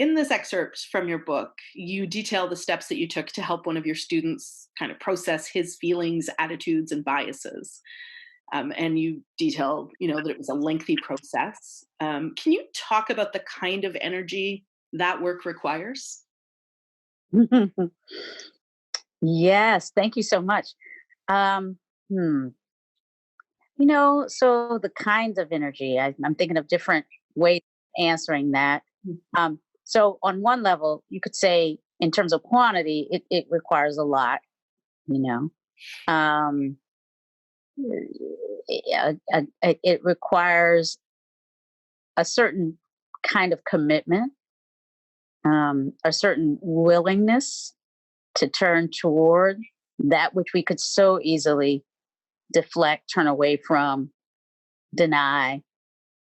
In this excerpt from your book, you detail the steps that you took to help one of your students kind of process his feelings, attitudes, and biases. And you detail, that it was a lengthy process. Can you talk about the kind of energy that work requires? Yes, thank you so much. Um, hmm. So the kinds of energy, I'm thinking of different ways of answering that. So on one level, you could say in terms of quantity, it requires a lot, you know. Um, it requires a certain kind of commitment, a certain willingness to turn toward that which we could so easily deflect, turn away from, deny,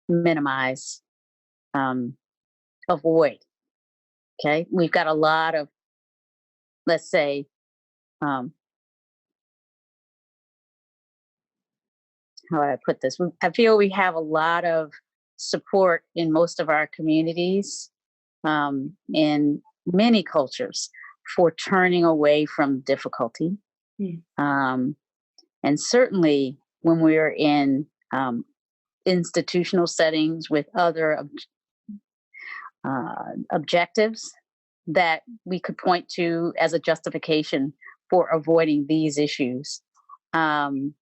minimize, um, avoid. Okay. We've got a lot of, let's say, um, how do I put this? I feel we have a lot of support in most of our communities, in many cultures, for turning away from difficulty. Mm. Um, and certainly when we're in institutional settings with other objectives that we could point to as a justification for avoiding these issues. Um,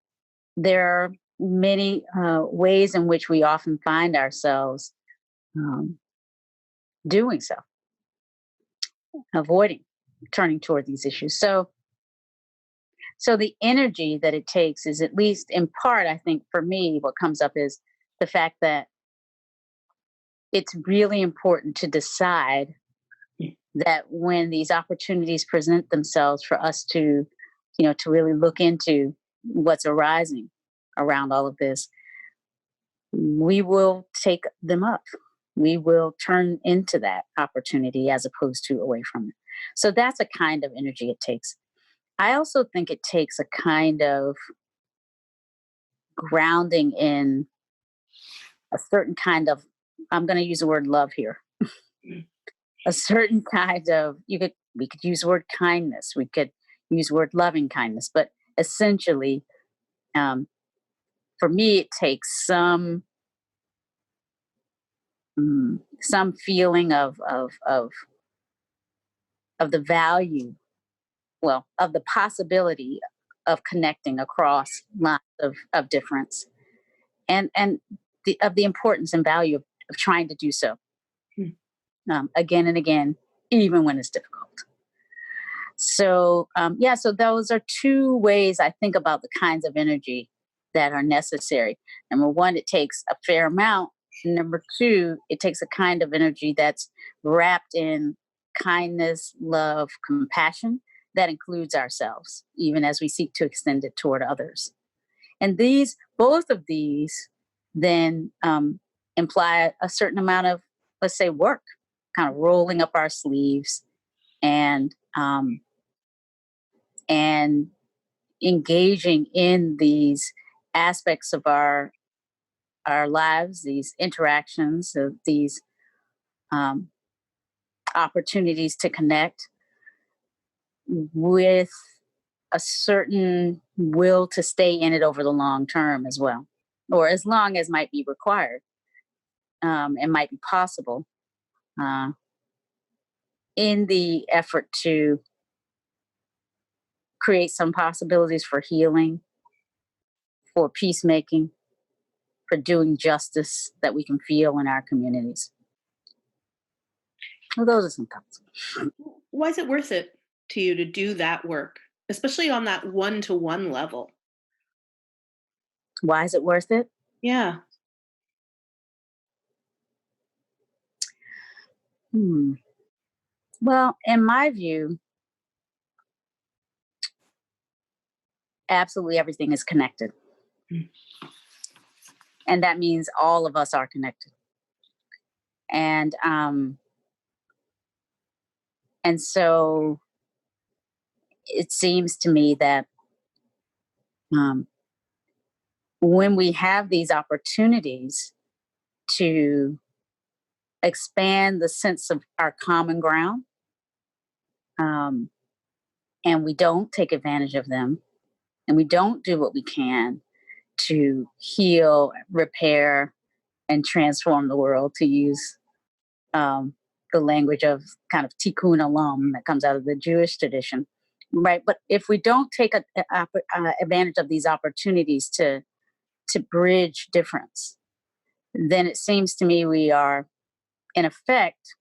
there are many ways in which we often find ourselves um, doing so, avoiding turning toward these issues. So the energy that it takes is, at least in part, I think for me, what comes up is the fact that it's really important to decide that when these opportunities present themselves for us to really look into what's arising around all of this, we will take them up. We will turn into that opportunity as opposed to away from it. So that's a kind of energy it takes. I also think it takes a kind of grounding in a certain kind of, I'm going to use the word love here, a certain kind of, we could use the word kindness, we could use the word loving kindness, but essentially, um, for me, it takes some feeling of the value, well, of the possibility of connecting across lines of difference, and of the importance and value of trying to do so, Mm. again and again, even when it's difficult. So, yeah, so those are two ways I think about the kinds of energy that are necessary. Number one, it takes a fair amount. Number two, it takes a kind of energy that's wrapped in kindness, love, compassion that includes ourselves, even as we seek to extend it toward others. And both of these, then imply a certain amount of, let's say, work, kind of rolling up our sleeves and and engaging in these aspects of our lives, these interactions, these um, opportunities to connect with a certain will to stay in it over the long term as well, or as long as might be required, and might be possible, uh, in the effort to create some possibilities for healing, for peacemaking, for doing justice that we can feel in our communities. Well, those are some thoughts. Why is it worth it to you to do that work, especially on that one-to-one level? Why is it worth it? Yeah. Hmm. Well, in my view, absolutely everything is connected. Mm. And that means all of us are connected. And so it seems to me that um, when we have these opportunities to expand the sense of our common ground, um, and we don't take advantage of them, and we don't do what we can to heal, repair, and transform the world, to use um, the language of kind of tikkun olam that comes out of the Jewish tradition, right? But if we don't take advantage of these opportunities to bridge difference, then it seems to me we are, in effect,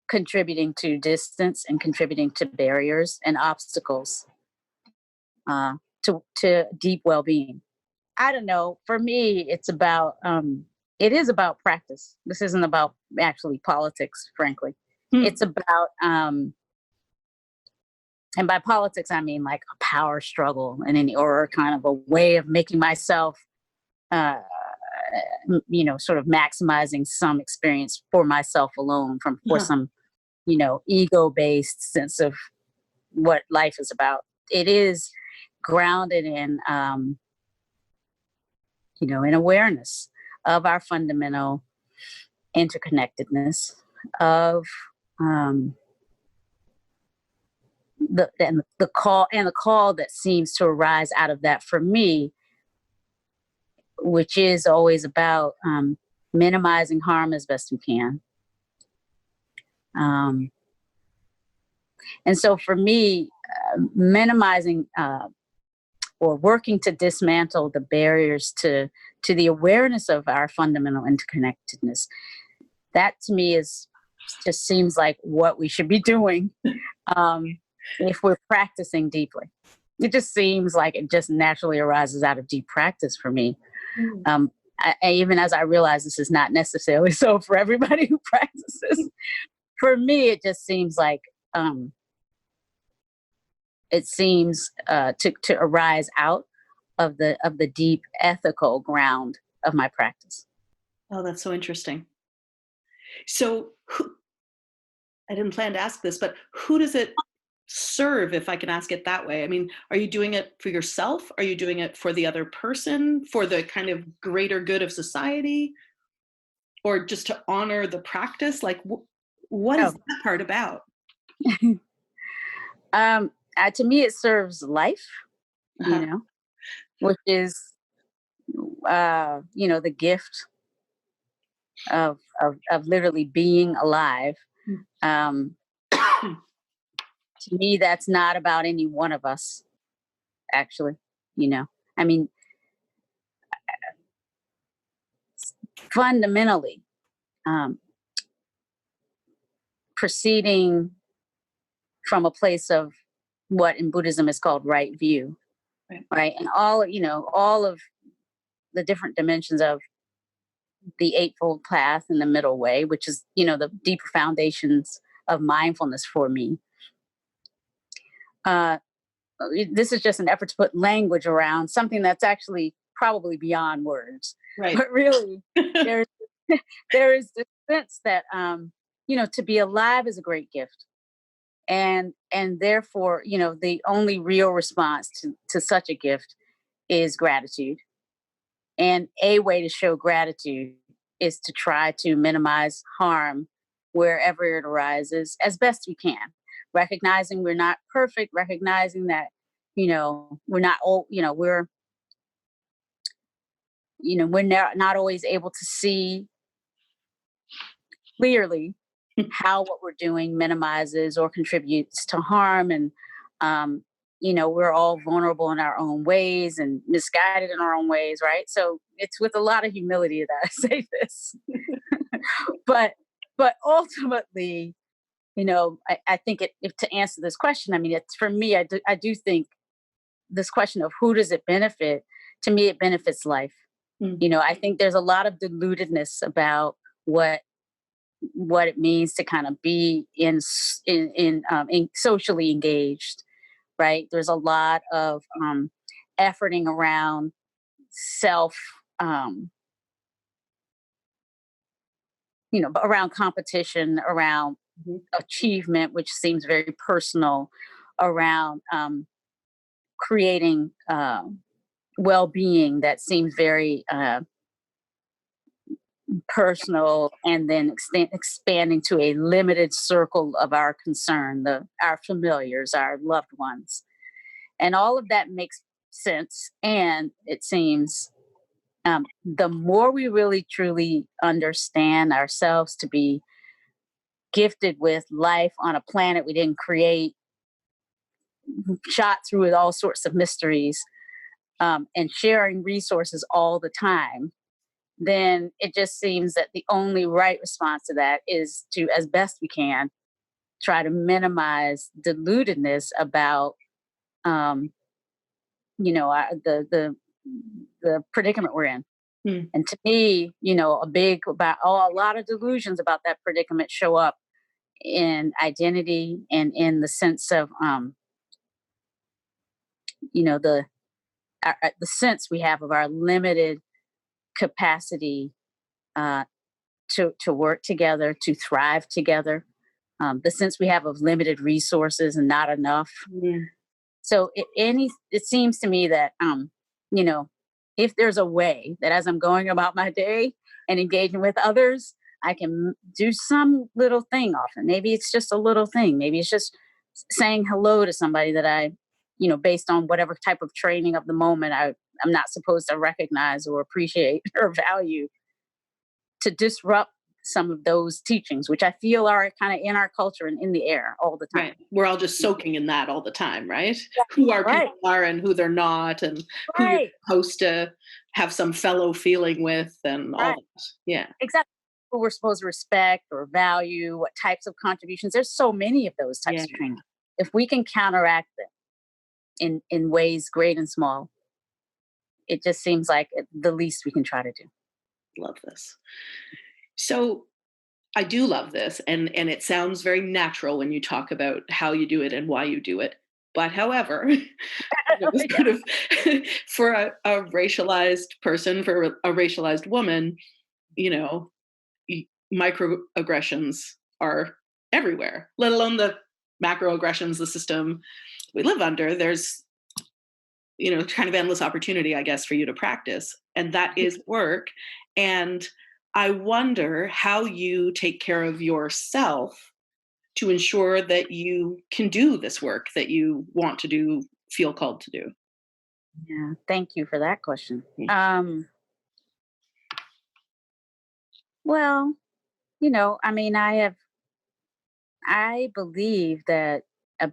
contributing to distance and contributing to barriers and obstacles uh, to deep well-being. I don't know. For me, it is about practice. This isn't about actually politics, frankly. Hmm. It's about, and by politics, I mean like a power struggle and or kind of a way of making myself, uh, sort of maximizing some experience for myself alone for Uh-huh. some, ego based sense of what life is about. It is grounded in awareness of our fundamental interconnectedness, of um, the call that seems to arise out of that for me, which is always about minimizing harm as best we can. Um, and so for me, minimizing or working to dismantle the barriers to the awareness of our fundamental interconnectedness, that to me is just seems like what we should be doing um, if we're practicing deeply. It just seems like it just naturally arises out of deep practice for me. Mm. Even as I realize this is not necessarily so for everybody who practices, for me, it just seems like um, it seems to arise out of the deep ethical ground of my practice. Oh, that's so interesting. So, I didn't plan to ask this, but who does it serve, if I can ask it that way? I mean, are you doing it for yourself? Are you doing it for the other person, for the kind of greater good of society, or just to honor the practice? Like, what is Oh, that part about? to me, it serves life, you Uh-huh. know, which is the gift of literally being alive. Um, to me, that's not about any one of us, actually. You know, I mean, fundamentally, um, proceeding from a place of what in Buddhism is called right view, Right. right? And all of the different dimensions of the Eightfold Path and the Middle Way, which is, the deeper foundations of mindfulness for me. Uh, this is just an effort to put language around something that's actually probably beyond words. Right. But really, there's there is this sense that to be alive is a great gift, and therefore, the only real response to such a gift is gratitude. And a way to show gratitude is to try to minimize harm wherever it arises as best we can, recognizing we're not perfect, recognizing that, we're not all, we're not always able to see clearly how what we're doing minimizes or contributes to harm. And, we're all vulnerable in our own ways and misguided in our own ways, right? So it's with a lot of humility that I say this. but ultimately, I think if to answer this question, I mean, it's for me, I do think this question of who does it benefit, to me, it benefits life. Mm. I think there's a lot of deludedness about what it means to kind of be in socially engaged, right? There's a lot of efforting around self, um, around competition, around Mhm. achievement, which seems very personal, around creating well-being that seems very personal, and then expanding to a limited circle of our concern, our familiars, our loved ones. And all of that makes sense. And it seems the more we really truly understand ourselves to be gifted with life on a planet we didn't create, shot through with all sorts of mysteries, and sharing resources all the time, then it just seems that the only right response to that is to, as best we can, try to minimize deludedness about, um, the predicament we're in. Hmm. And to me, a lot of delusions about that predicament show up in identity and in the sense of, the the sense we have of our limited capacity uh, to work together, to thrive together, the sense we have of limited resources and not enough. Hmm. So it seems to me that, you know, if there's a way that as I'm going about my day and engaging with others, I can do some little thing often. Maybe it's just a little thing. Maybe it's just saying hello to somebody that based on whatever type of training of the moment, I'm not supposed to recognize or appreciate or value, to disrupt some of those teachings, which I feel are kind of in our culture and in the air all the time. Right. We're all just soaking in that all the time, right? Who our Right, people are and who they're not, and who you're right, supposed to have some fellow feeling with, and all right. that. Yeah. Exactly. Who we're supposed to respect or value, what types of contributions. There's so many of those types Yeah. of training. If we can counteract them in ways great and small, it just seems like the least we can try to do. Love this. So I do love this, and it sounds very natural when you talk about how you do it and why you do it. But however, Yeah. sort of for a racialized person, for a racialized woman, you know, microaggressions are everywhere, let alone the macroaggressions, the system we live under. There's, kind of endless opportunity, I guess, for you to practice. And that is work. And I wonder how you take care of yourself to ensure that you can do this work that you want to do, feel called to do. Yeah. Thank you for that question. Mm. Well, I mean, I believe that, uh,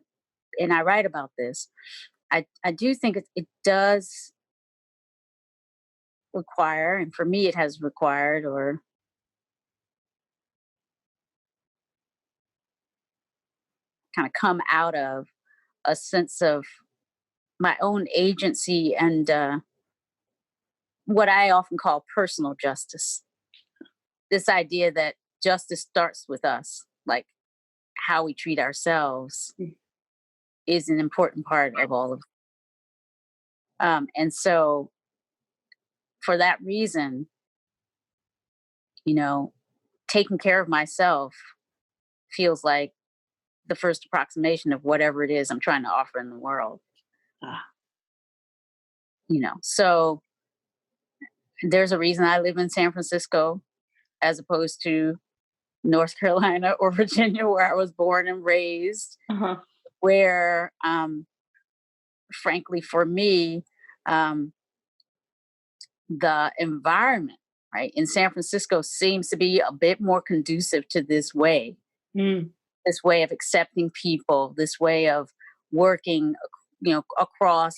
and I write about this. I do think it does require, and for me, it has required or kind of come out of a sense of my own agency and what I often call personal justice. This idea that justice starts with us, like how we treat ourselves Mm. is an important part of all of. And so, for that reason, you know, taking care of myself feels like the first approximation of whatever it is I'm trying to offer in the world. Ah, So there's a reason I live in San Francisco as opposed to North Carolina or Virginia, where I was born and raised, uh-huh. where, frankly, for me, um, the environment, right, in San Francisco seems to be a bit more conducive to Mm. this way of accepting people, this way of working, cross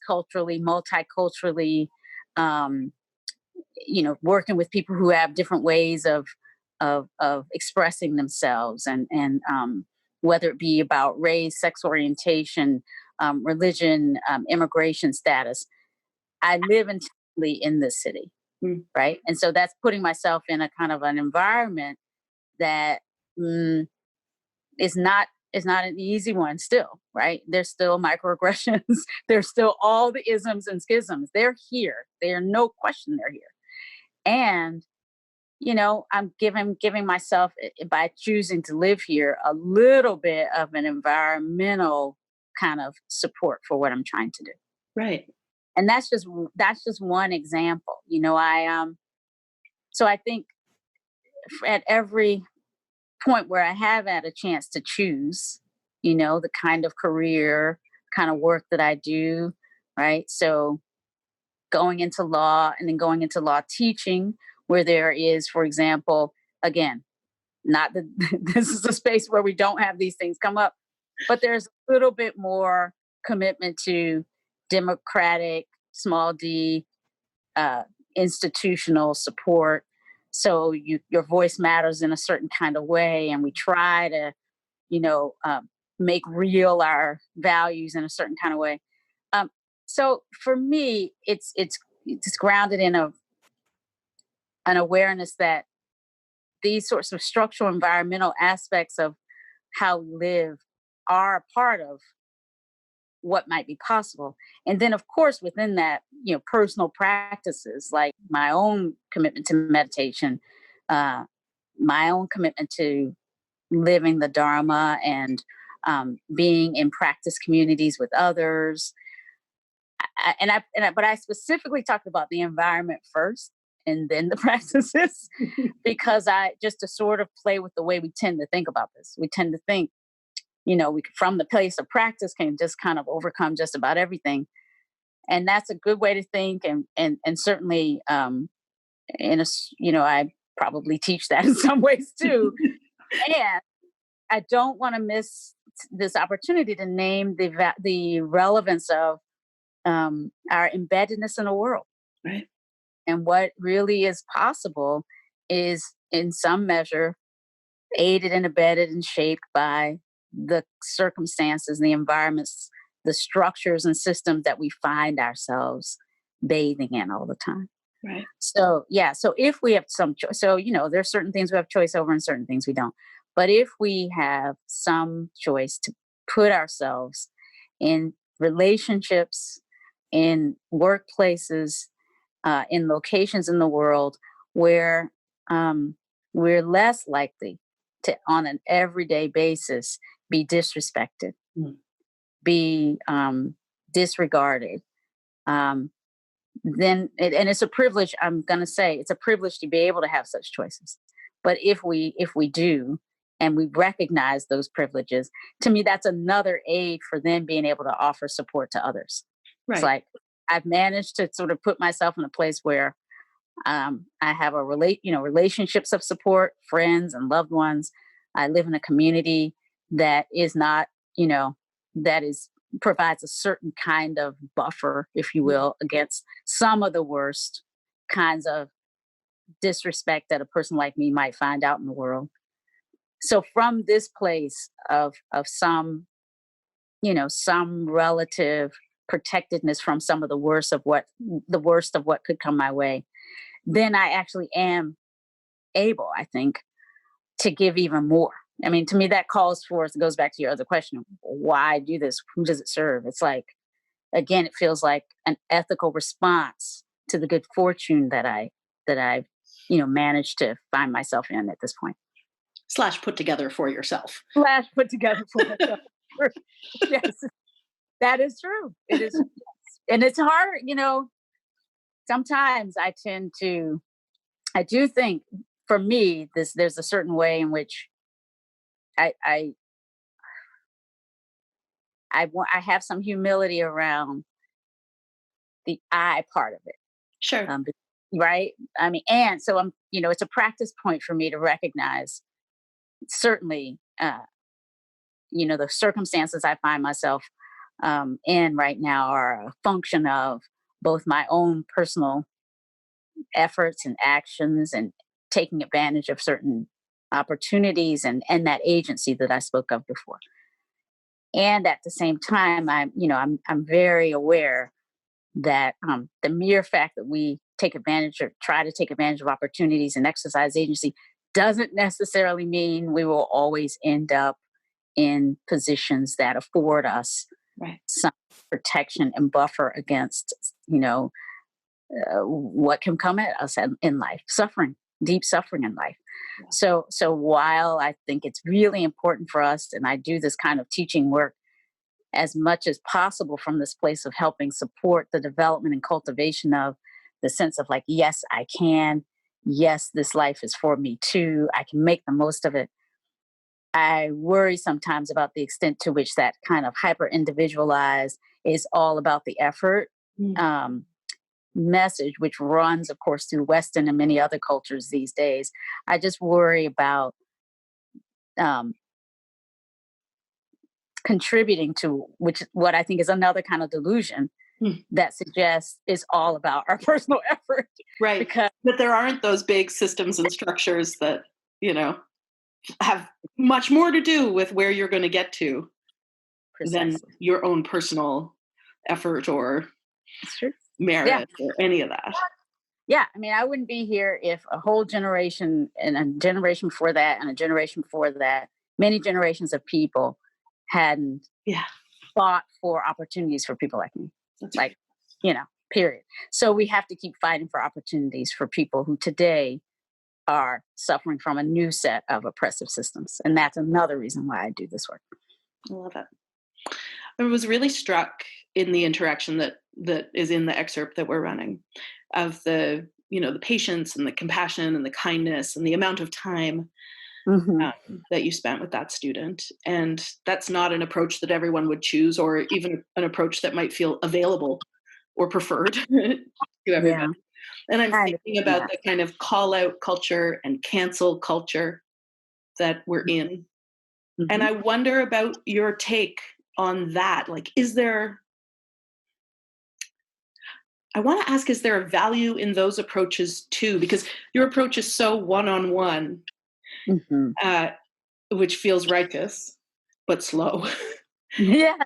culturally, multiculturally, um, working with people who have different ways of expressing themselves, and whether it be about race, sex orientation, religion, immigration status. I live entirely in this city, Mm. right? And so that's putting myself in a kind of an environment that, mm, is not an easy one still, right? There's still microaggressions. There's still all the isms and schisms. They're here. They are no question they're here. And I'm giving myself, by choosing to live here, a little bit of an environmental kind of support for what I'm trying to do. Right. And that's just one example. I So I think at every point where I have had a chance to choose, the kind of career, kind of work that I do, right? So going into law and then going into law teaching, where there is, for example, again, not that this is a space where we don't have these things come up, but there's a little bit more commitment to democratic, small d, uh, institutional support. So your voice matters in a certain kind of way, and we try to, you know, um, make real our values in a certain kind of way. Um, so for me, it's grounded in an awareness that these sorts of structural environmental aspects of how we live are a part of what might be possible. And then, of course, within that, personal practices like my own commitment to meditation, uh, my own commitment to living the Dharma and being in practice communities with others. But I specifically talked about the environment first and then the practices because I just to sort of play with the way we tend to think about this. We tend to think, we from the place of practice can just kind of overcome just about everything, and that's a good way to think. And certainly, I probably teach that in some ways too. And I don't want to miss this opportunity to name the relevance of our embeddedness in the world. Right. And what really is possible is, in some measure, aided and abetted and shaped by the circumstances, the environments, the structures and systems that we find ourselves bathing in all the time. Right. So, yeah. So if we have some choice, so, there's certain things we have choice over and certain things we don't. But if we have some choice to put ourselves in relationships, in workplaces, in locations in the world where we're less likely to, on an everyday basis, be disrespected, be disregarded, and it's a privilege. I'm going to say it's a privilege to be able to have such choices. But if we do, and we recognize those privileges, to me, that's another aid for them being able to offer support to others. Right. It's like I've managed to sort of put myself in a place where I have relationships of support, friends and loved ones. I live in a community that is not, that is provides a certain kind of buffer, if you will, against some of the worst kinds of disrespect that a person like me might find out in the world. So from this place of some, some relative protectedness from some of the worst of what could come my way, then I actually am able, I think, to give even more. I mean, to me, that calls for, it goes back to your other question, why do this? Who does it serve? It's like, again, it feels like an ethical response to the good fortune that I've, managed to find myself in at this point. / put together for yourself. / put together for myself. Yes, that is true. It is. And it's hard, sometimes I do think for me, there's a certain way in which I have some humility around the I part of it. Sure. Right. I mean, and so it's a practice point for me to recognize certainly, the circumstances I find myself in right now are a function of both my own personal efforts and actions and taking advantage of certain opportunities and that agency that I spoke of before. And at the same time, I'm very aware that the mere fact that we take advantage or try to take advantage of opportunities and exercise agency doesn't necessarily mean we will always end up in positions that afford us some protection and buffer against, what can come at us in life, suffering, deep suffering in life. Yeah. So while I think it's really important for us, and I do this kind of teaching work as much as possible from this place of helping support the development and cultivation of the sense of like, yes, I can, yes, this life is for me too. I can make the most of it. I worry sometimes about the extent to which that kind of hyper individualized is all about the effort Mm. um, message, which runs, of course, through Western and many other cultures these days. I just worry about um, contributing to which what I think is another kind of delusion Mm. that suggests it's all about our personal effort Right. because But there aren't those big systems and structures that, you know, have much more to do with where you're going to get to than precisely. your own personal effort or It's true. Yeah. merit or any of that. Yeah. I mean, I wouldn't be here if a whole generation and a generation before that and a generation before that, many generations of people hadn't Yeah, fought for opportunities for people like me. that's right. Like, you know, period. So we have to keep fighting for opportunities for people who today are suffering from a new set of oppressive systems. And that's another reason why I do this work. I love it. I was really struck in the interaction that is in the excerpt that we're running of the, you know, the patience and the compassion and the kindness and the amount of time Hmm. that you spent with that student. And that's not an approach that everyone would choose, or even an approach that might feel available or preferred to everybody. Yeah, And I'm I thinking understand about that. the kind of call out culture and cancel culture that we're in. And Hmm. I wonder about your take on that. Like, I want to ask, is there a value in those approaches too? Because your approach is so one on one, Hmm. which feels righteous, but slow. Yeah.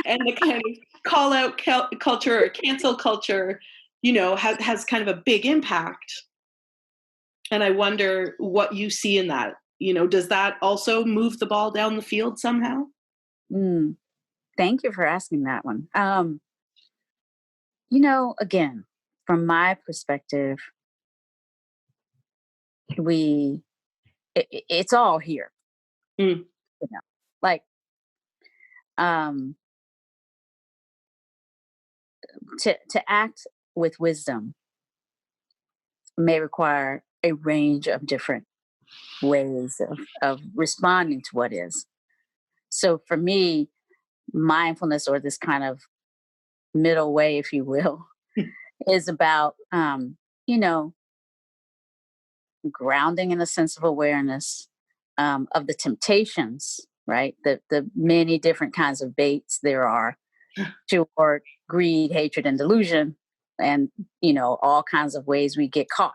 And the kind of call out culture or cancel culture, you know, has kind of a big impact. And I wonder what you see in that. You know, does that also move the ball down the field somehow? Mm, thank you for asking that one. Again, from my perspective, we it's all here. Mm, You know, like um, to act with wisdom may require a range of different ways of responding to what is. So for me, mindfulness or this kind of middle way, if you will, is about, you know, grounding in a sense of awareness of the temptations, right? The many different kinds of baits there are toward greed, hatred, and delusion, and all kinds of ways we get caught.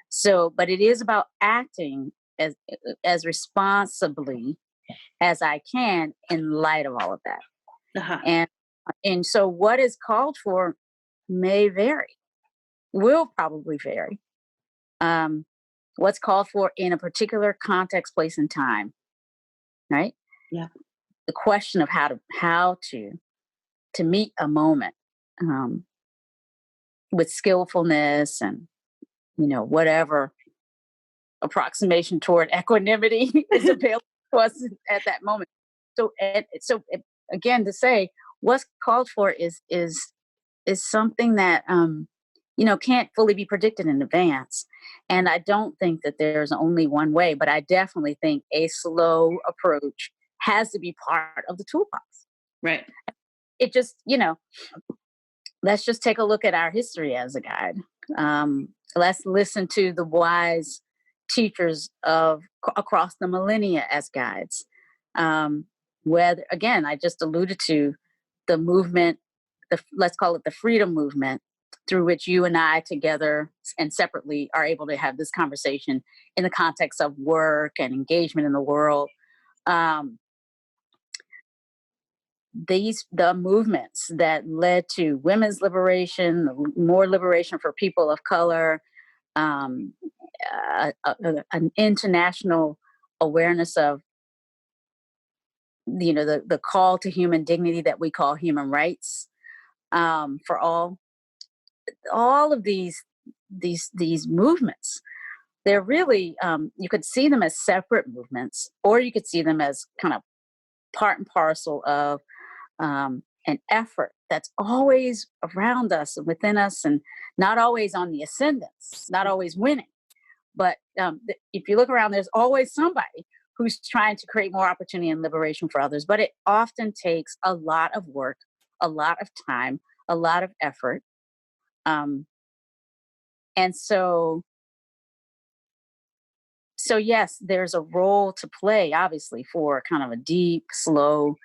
So, but it is about acting as responsibly as I can in light of all of that. uh-huh. And so what is called for may vary, will probably vary. Um, what's called for in a particular context, place, and time, right? Yeah. The question of how to meet a moment um, with skillfulness and whatever approximation toward equanimity is available to us at that moment. So again, to say what's called for is something that can't fully be predicted in advance. And I don't think that there's only one way, but I definitely think a slow approach has to be part of the toolbox. Right. It just, let's just take a look at our history as a guide. Let's listen to the wise teachers of across the millennia as guides. Whether again, I just alluded to the movement, let's call it the freedom movement, through which you and I together and separately are able to have this conversation in the context of work and engagement in the world. Um, the movements that led to women's liberation, more liberation for people of color, um, an international awareness of the call to human dignity that we call human rights for all of these movements. They're really you could see them as separate movements, or you could see them as kind of part and parcel of an effort that's always around us and within us, and not always on the ascendance, not always winning. But if you look around, there's always somebody who's trying to create more opportunity and liberation for others. But it often takes a lot of work, a lot of time, a lot of effort. Um, and so yes, there's a role to play, obviously, for kind of a deep, slow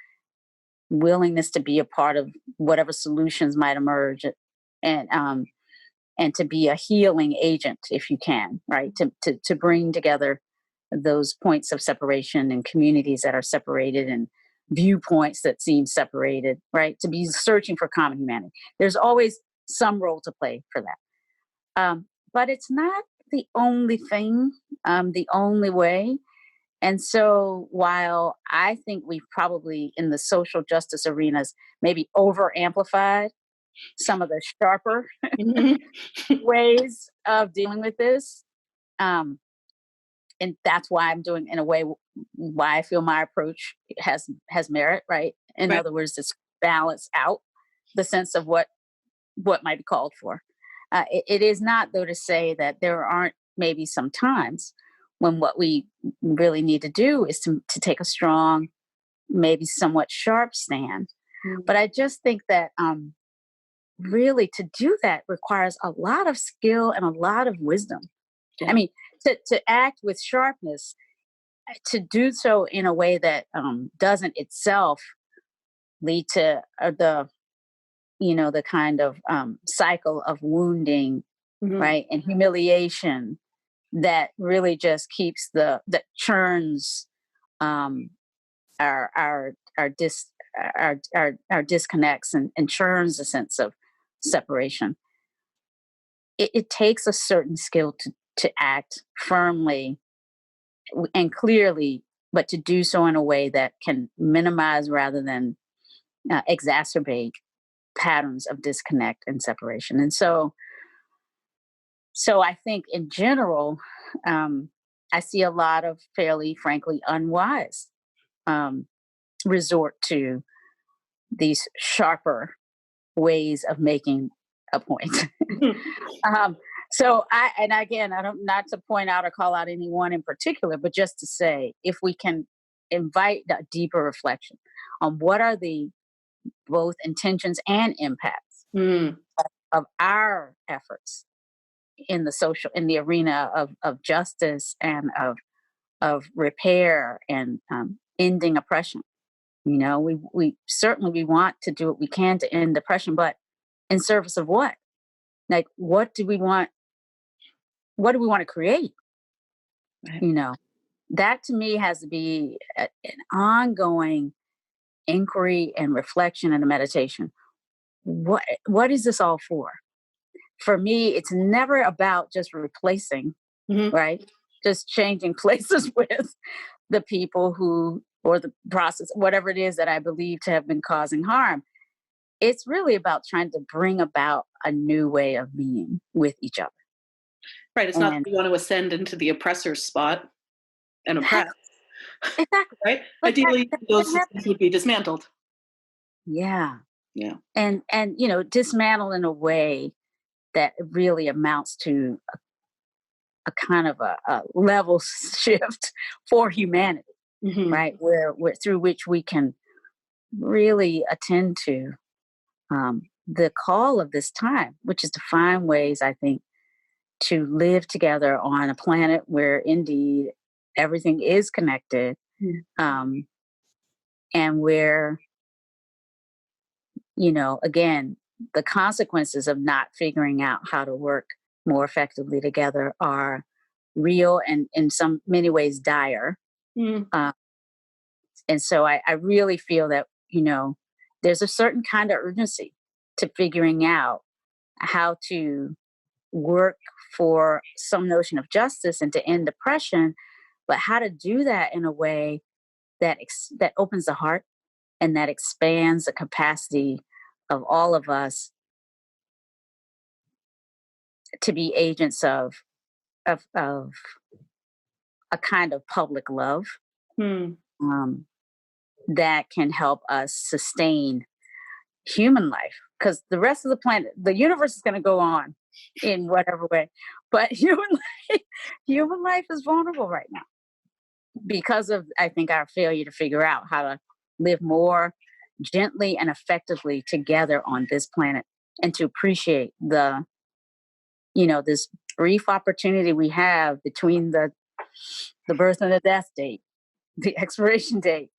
willingness to be a part of whatever solutions might emerge, and and to be a healing agent if you can, right? To bring together those points of separation and communities that are separated and viewpoints that seem separated, right? To be searching for common humanity. There's always some role to play for that. But it's not the only thing, the only way. And so while I think we've probably in the social justice arenas maybe over amplified some of the sharper Mhm. ways of dealing with this, um, and that's why I'm doing in a way why I feel my approach has merit, right? In Right. other words, it's balance out the sense of what might be called for. It is not, though, to say that there aren't maybe some times when what we really need to do is to take a strong, maybe somewhat sharp stand. Mm. But I just think that really to do that requires a lot of skill and a lot of wisdom. I Yeah. mean, to act with sharpness, to do so in a way that doesn't itself lead to the kind of cycle of wounding, Mhm. right, and humiliation that really just keeps that churns um, our disconnects, and churns a sense of separation. It takes a certain skill to act firmly and clearly, but to do so in a way that can minimize rather than exacerbate patterns of disconnect and separation. And so I think in general, um, I see a lot of fairly, frankly, unwise um, resort to these sharper ways of making a point. um, so and again, I don't, not to point out or call out anyone in particular, but just to say, if we can invite a deeper reflection on what are the both intentions and impacts Mm. of our efforts in the arena of justice and of repair and ending oppression. We certainly we want to do what we can to end oppression, but in service of what? Like, what do we want to create? Right. you know that to me has to be an ongoing inquiry and reflection and a meditation. What is this all for me? It's never about just replacing, Mhm. right? Just changing places with the people who, or the process, whatever it is that I believe to have been causing harm. It's really about trying to bring about a new way of being with each other. Right. It's not that And we want to ascend into the oppressor's spot and oppress, exactly, exactly. right? But Ideally, that those happens. systems would be dismantled. Yeah. Yeah. And dismantle in a way that really amounts to a kind of a level shift for humanity, Mhm. right? Where through which we can really attend to the call of this time, which is to find ways, I think, to live together on a planet where indeed everything is connected, Mm. um, and where, again, the consequences of not figuring out how to work more effectively together are real and in some many ways dire. Mm. Uh, and so I really feel that, there's a certain kind of urgency to figuring out how to work for some notion of justice and to end oppression, but how to do that in a way that opens the heart and that expands the capacity of all of us to be agents of a kind of public love, Mm. um, that can help us sustain human life, because the rest of the planet, the universe is going to go on in whatever way, but human life is vulnerable right now because of, I think, our failure to figure out how to live more gently and effectively together on this planet, and to appreciate this brief opportunity we have between the birth and the death date, the expiration date,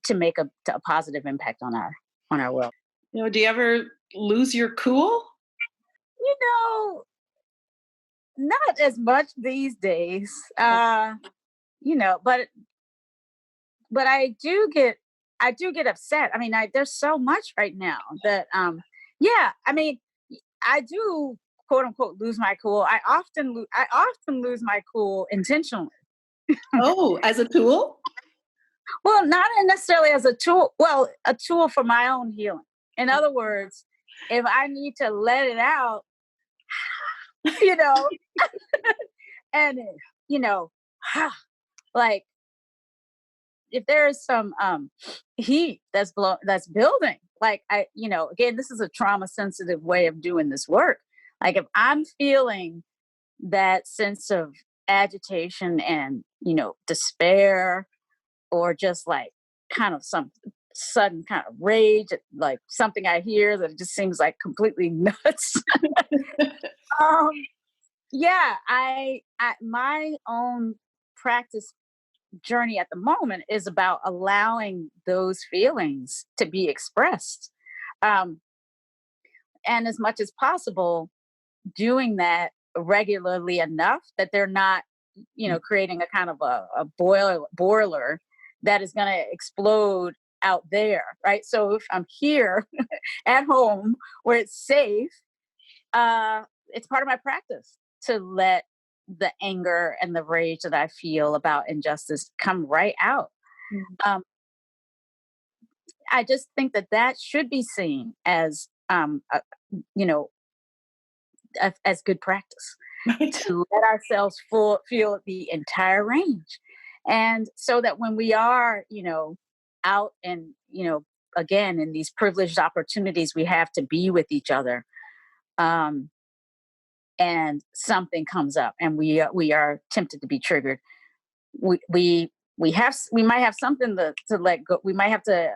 to make a positive impact on our world. Do you ever lose your cool? You know, not as much these days. But I do get upset. I mean, there's so much right now that yeah, I mean, I do, quote unquote, lose my cool. I often lose my cool intentionally. Oh, as a tool? Well, not necessarily as a tool. Well, a tool for my own healing. In other words, if I need to let it out, you know, and you know, like if there is some heat that's building, like again, this is a trauma sensitive way of doing this work. Like if I'm feeling that sense of agitation and despair, or just like kind of some sudden kind of rage at like something I hear that just seems like completely nuts. um yeah, I my own practice journey at the moment is about allowing those feelings to be expressed, um and as much as possible doing that regularly enough that they're not creating a kind of a boiler that is going to explode out there, right? So if I'm here at home where it's safe, it's part of my practice to let the anger and the rage that I feel about injustice come right out. um, I just think that should be seen as you know as good practice, Right. to let ourselves feel the entire range. And so that when we are, out and, again, in these privileged opportunities we have to be with each other, um, and something comes up and we are tempted to be triggered, we might have something to let go. We might have to,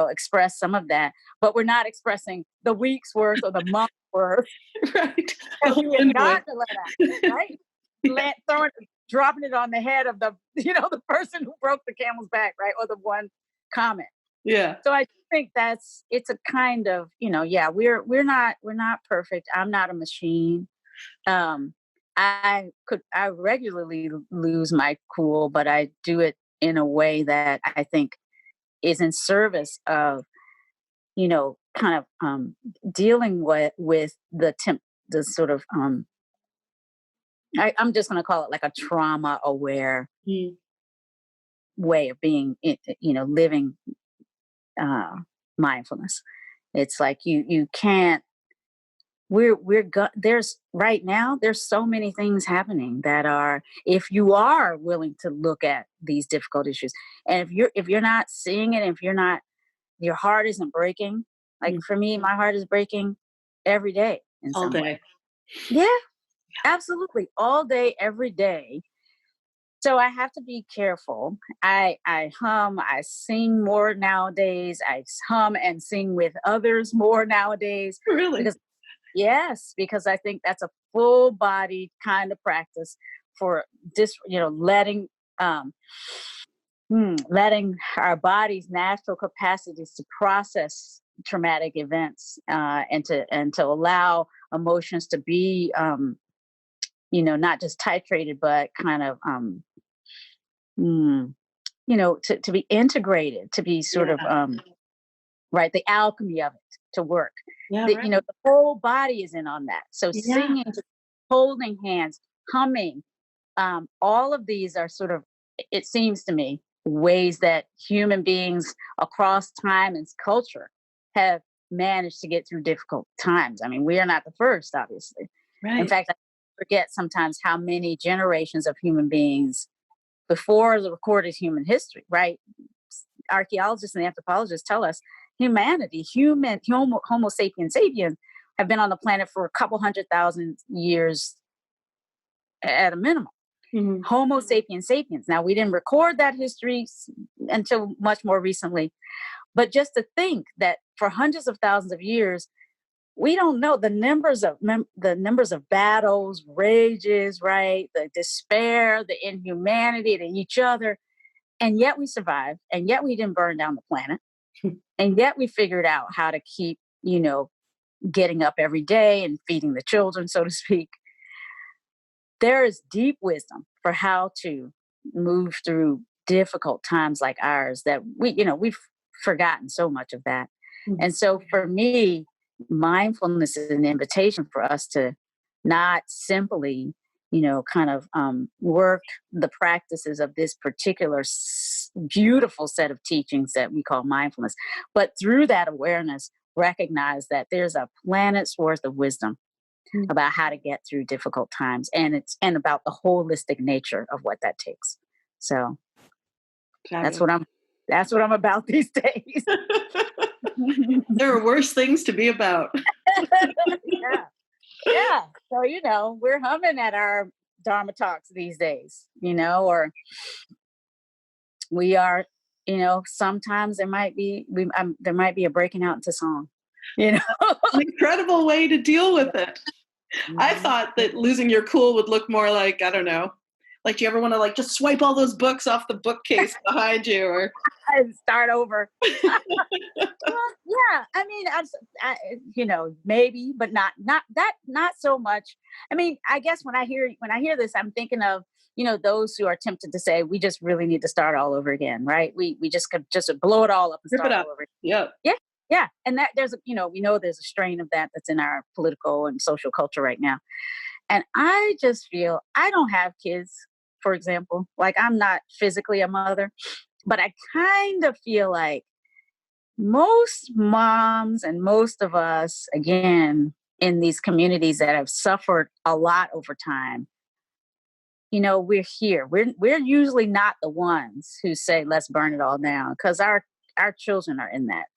express some of that, but we're not expressing the week's worth or the month's worth Right. The that whole we have invoice. got to let out, right? Yeah. Dropping it on the head of the the person who broke the camel's back, right, or the one comment. Yeah. So I think it's a kind of, yeah, we're not perfect. I'm not a machine. um I regularly lose my cool, but I do it in a way that I think is in service of, kind of dealing with the sort of I'm just going to call it like a trauma aware Mm. way of being, living uh, mindfulness. It's like you can't. There's right now. There's so many things happening that are. If you are willing to look at these difficult issues, and if you're not seeing it, if you're not, your heart isn't breaking. Like Mm. for me, my heart is breaking every day in All some way. day. Yeah, absolutely, all day, every day. So I have to be careful. I sing more nowadays. Hum and sing with others more nowadays Really? because yes, because I think that's a full body kind of practice for um letting our body's natural capacities to process traumatic events, and to allow emotions to be not just titrated but kind of Mm, to be integrated, to be sort of Yeah. right, the alchemy of it to work. Yeah, The right. the whole body is in on that. So Yeah. singing, holding hands, humming, all of these are sort of, it seems to me, ways that human beings across time and culture have managed to get through difficult times. I mean, we are not the first, obviously. In Right. fact, I forget sometimes how many generations of human beings before the recorded human history, right? Archaeologists and anthropologists tell us humanity, Homo sapiens sapiens, have been on the planet for a couple 100,000 years at a minimum. Mhm. Homo sapiens sapiens. Now, we didn't record that history until much more recently, but just to think that for hundreds of thousands of years, we don't know the numbers of battles, rages, right? The despair, the inhumanity to each other, and yet we survived, and yet we didn't burn down the planet, and yet we figured out how to keep, getting up every day and feeding the children, so to speak. There is deep wisdom for how to move through difficult times like ours that we've forgotten so much of that. Mhm. And so for me, mindfulness is an invitation for us to not simply, work the practices of this particular beautiful set of teachings that we call mindfulness, but through that awareness, recognize that there's a planet's worth of wisdom Mm. about how to get through difficult times, and about the holistic nature of what that takes. So that's Fabulous. what I'm about these days. There are worse things to be about. Yeah. Yeah. So, we're humming at our Dharma talks these days, or we are, sometimes there might be a breaking out into song, you know. An incredible way to deal with it. I Mhm. thought that losing your cool would look more like, I don't know, like, do you ever want to like just swipe all those books off the bookcase behind you, or And start over. Well, yeah. I mean, maybe, but not so much. I mean, I guess when I hear this, I'm thinking of those who are tempted to say we just really need to start all over again, right? We just could just blow it all up and rip it start up? all over. Yep. Yeah, yeah, and that we know there's a strain of that's in our political and social culture right now, and I just feel I don't have kids, for example, like I'm not physically a mother, but I kind of feel like most moms and most of us, again, in these communities that have suffered a lot over time, we're here. We're usually not the ones who say, let's burn it all down, because our children are in that.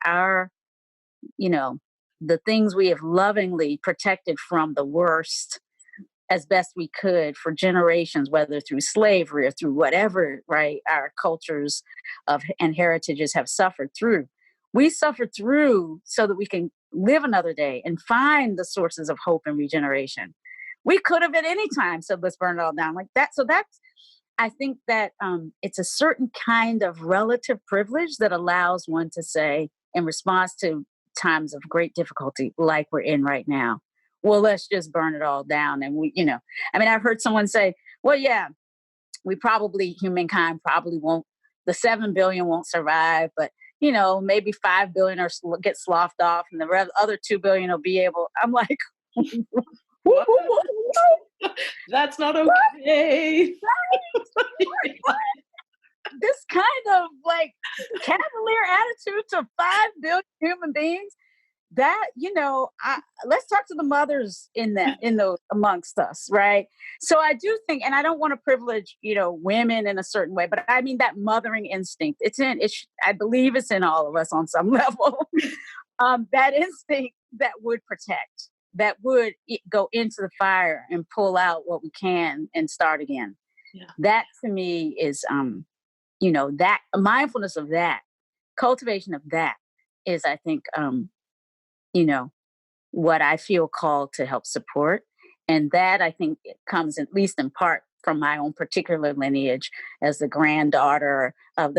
You know, the things we have lovingly protected from the worst as best we could for generations, whether through slavery or through whatever, right, our cultures and heritages have suffered through. We suffered through so that we can live another day and find the sources of hope and regeneration. We could have at any time said, let's burn it all down like that. So I think that it's a certain kind of relative privilege that allows one to say, in response to times of great difficulty like we're in right now, well, let's just burn it all down. And I've heard someone say, well, yeah, humankind probably won't, the 7 billion won't survive, but maybe 5 billion get sloughed off, and the other 2 billion will be able. I'm like, What? That's not okay. This kind of like cavalier attitude to 5 billion human beings. That let's talk to the mothers in those amongst us, right? So I do think, and I don't want to privilege women in a certain way, but I mean that mothering instinct, I believe it's in all of us on some level. That instinct that would protect, that would go into the fire and pull out what we can and start again. Yeah. That to me is that mindfulness of that, cultivation of that is, I think, what I feel called to help support. And that, I think, it comes at least in part from my own particular lineage as the granddaughter of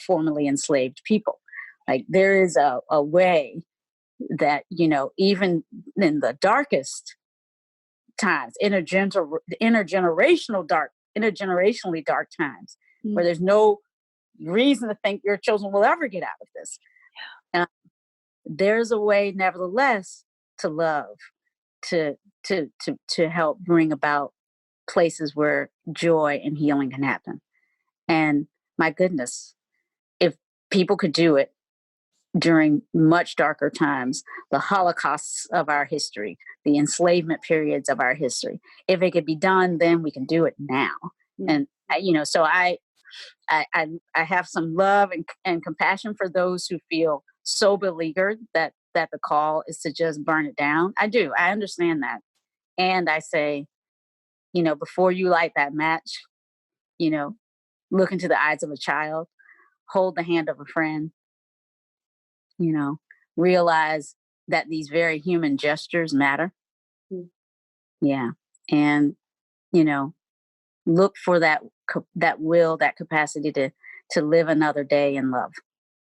formerly enslaved people. Like, there is a way that, even in the darkest times, intergenerationally dark times, where there's no reason to think your children will ever get out of this. There's a way, nevertheless, to love, to help bring about places where joy and healing can happen. And my goodness, if people could do it during much darker times, the holocausts of our history, the enslavement periods of our history, if it could be done, then we can do it now. And so I have some love and compassion for those who feel so beleaguered that the call is to just burn it down. I do. I understand that. And I say, before you light that match, you know, look into the eyes of a child, hold the hand of a friend, you know, realize that these very human gestures matter. Mm. Yeah. And, you know, look for that will, that capacity to live another day in love.